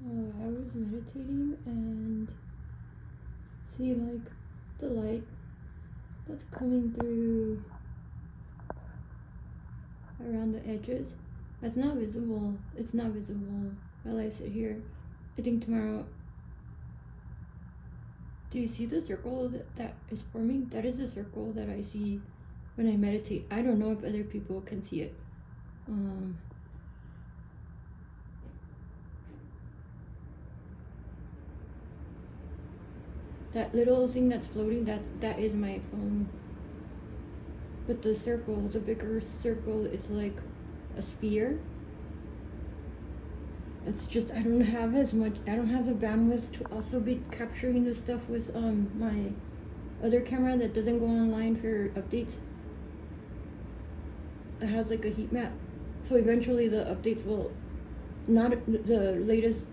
I was meditating and see like the light that's coming through around the edges. That's not visible. It's not visible while I sit here. I think tomorrow. Do you see the circle that is forming? That is the circle that I see when I meditate. I don't know if other people can see it. That little thing that's floating, that is my phone. But the circle, the bigger circle, it's like a sphere. It's just I don't have the bandwidth to also be capturing the stuff with my other camera that doesn't go online for updates. It has like a heat map. So eventually the updates will not, the latest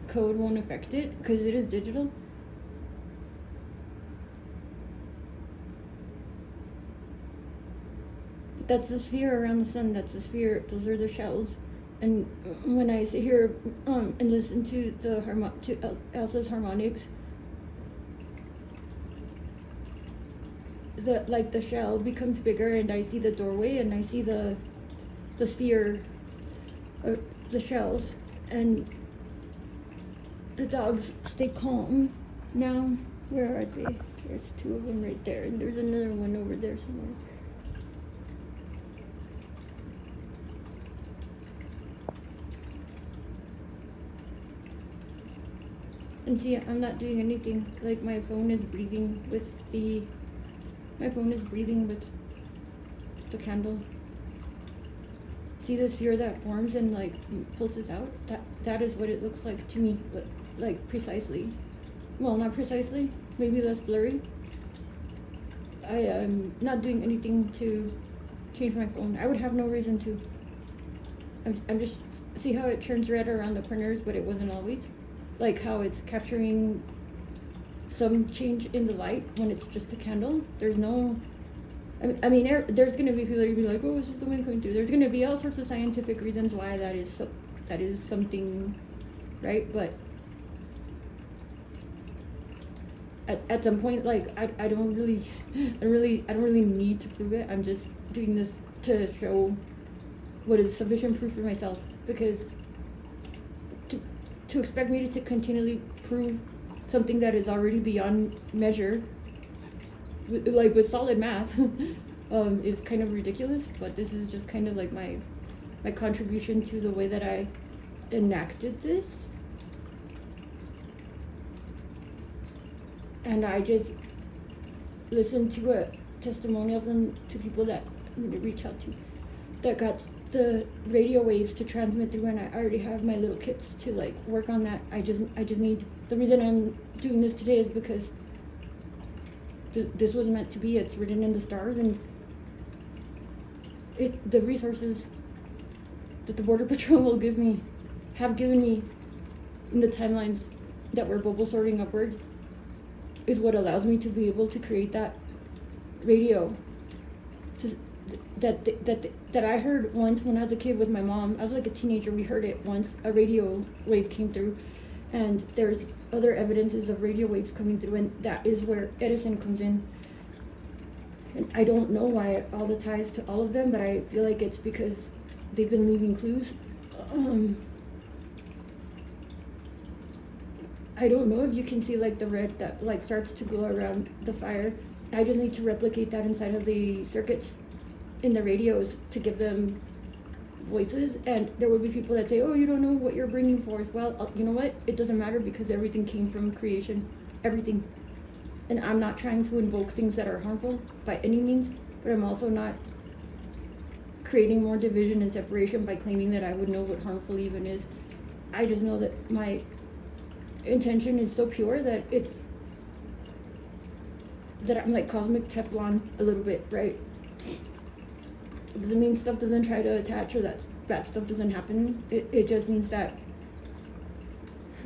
code won't affect it because it is digital. That's the sphere around the sun. That's the sphere. Those are the shells. And when I sit here and listen to Elsa's harmonics, the shell becomes bigger, and I see the doorway, and I see the sphere, the shells, and the dogs stay calm. Now, where are they? There's two of them right there, and there's another one over there somewhere. And see, I'm not doing anything. Like my phone is breathing with the candle. See the sphere that forms and like pulses out? That is what it looks like to me, but like precisely. Well, not precisely, maybe less blurry. I am not doing anything to change my phone. I would have no reason to. I'm just, see how it turns red around the corners, but it wasn't always? Like how it's capturing some change in the light when it's just a candle. There's no, I mean, there's going to be people that are going to be like, oh, it's just the wind coming through. There's going to be all sorts of scientific reasons why that is something, right? But at some point, like, I don't really need to prove it. I'm just doing this to show what is sufficient proof for myself, because to expect me to continually prove something that is already beyond measure, like with solid math, is kind of ridiculous. But this is just kind of like my contribution to the way that I enacted this. And I just listened to a testimonial from two people that I'm going to reach out to that got the radio waves to transmit through, and I already have my little kits to like work on that. I just need, the reason I'm doing this today is because this was meant to be. It's written in the stars, and the resources that the Border Patrol will have given me in the timelines that we're bubble sorting upward is what allows me to be able to create that radio that I heard once when I was a kid with my mom. I was like a teenager. We heard it once. A radio wave came through, and there's other evidences of radio waves coming through, and that is where Edison comes in. And I don't know why all the ties to all of them, but I feel like it's because they've been leaving clues. I don't know if you can see like the red that like starts to glow around the fire. I just need to replicate that inside of the circuits in the radios to give them voices. And there will be people that say, oh, you don't know what you're bringing forth. Well, you know what? It doesn't matter, because everything came from creation. Everything. And I'm not trying to invoke things that are harmful by any means, but I'm also not creating more division and separation by claiming that I would know what harmful even is. I just know that my intention is so pure that I'm like cosmic Teflon a little bit, right? It doesn't mean stuff doesn't try to attach, or that bad stuff doesn't happen. It just means that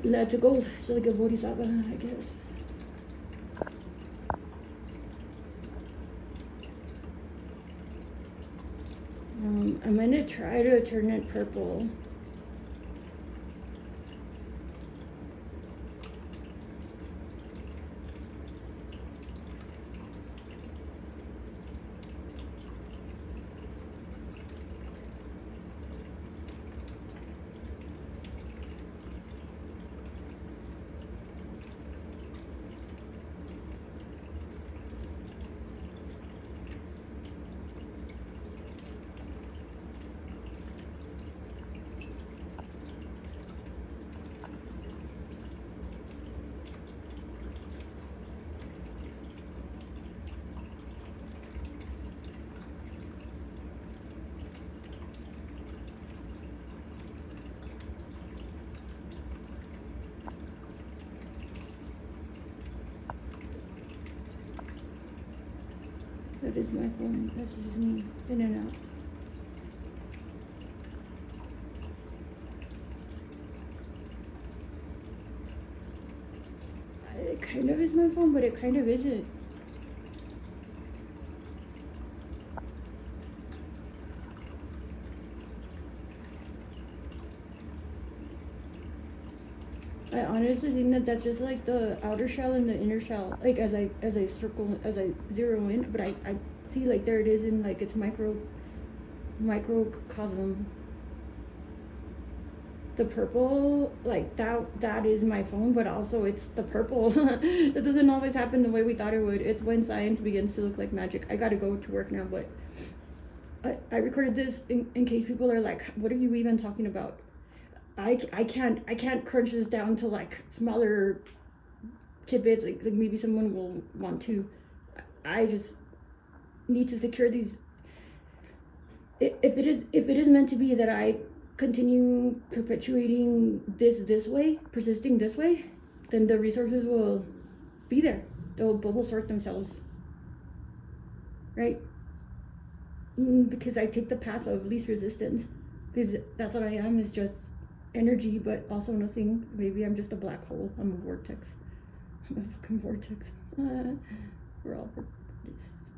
lead to gold. It's like a bodhisattva, I guess. I'm gonna try to turn it purple. That is my phone. That's just me in and out. It kind of is my phone, but it kind of isn't. I honestly think that that's just like the outer shell and the inner shell. Like as I circle, as I zero in, but I see like there it is in like its microcosm. The purple, like that is my phone, but also it's the purple. It doesn't always happen the way we thought it would. It's when science begins to look like magic. I gotta go to work now, but I recorded this in case people are like, what are you even talking about? I can't crunch this down to like smaller tidbits, like maybe someone will want to. I just need to secure these. If it is meant to be that I continue perpetuating this way, persisting this way, then the resources will be there. They'll bubble sort themselves, right? Because I take the path of least resistance, because that's what I am, is just energy, but also nothing. Maybe I'm just a black hole. I'm a vortex. I'm a fucking vortex. We're all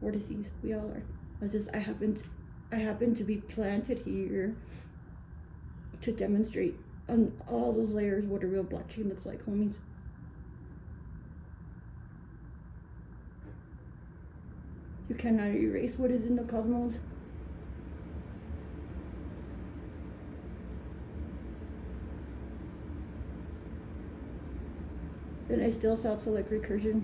vortices. We all are. I happen to be planted here to demonstrate on all those layers what a real blockchain looks like, homies. You cannot erase what is in the cosmos. And I still self-select recursion.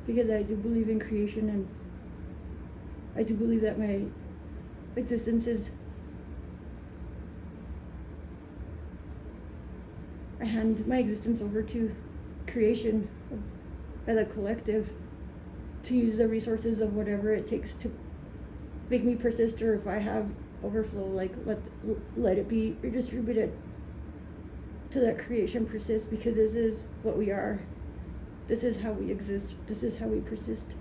Because I do believe in creation, and I do believe that my existence is, I hand my existence over to creation by the collective to use the resources of whatever it takes to make me persist, or if I have overflow, like let it be redistributed to that creation persist, because this is what we are. This is how we exist. This is how we persist.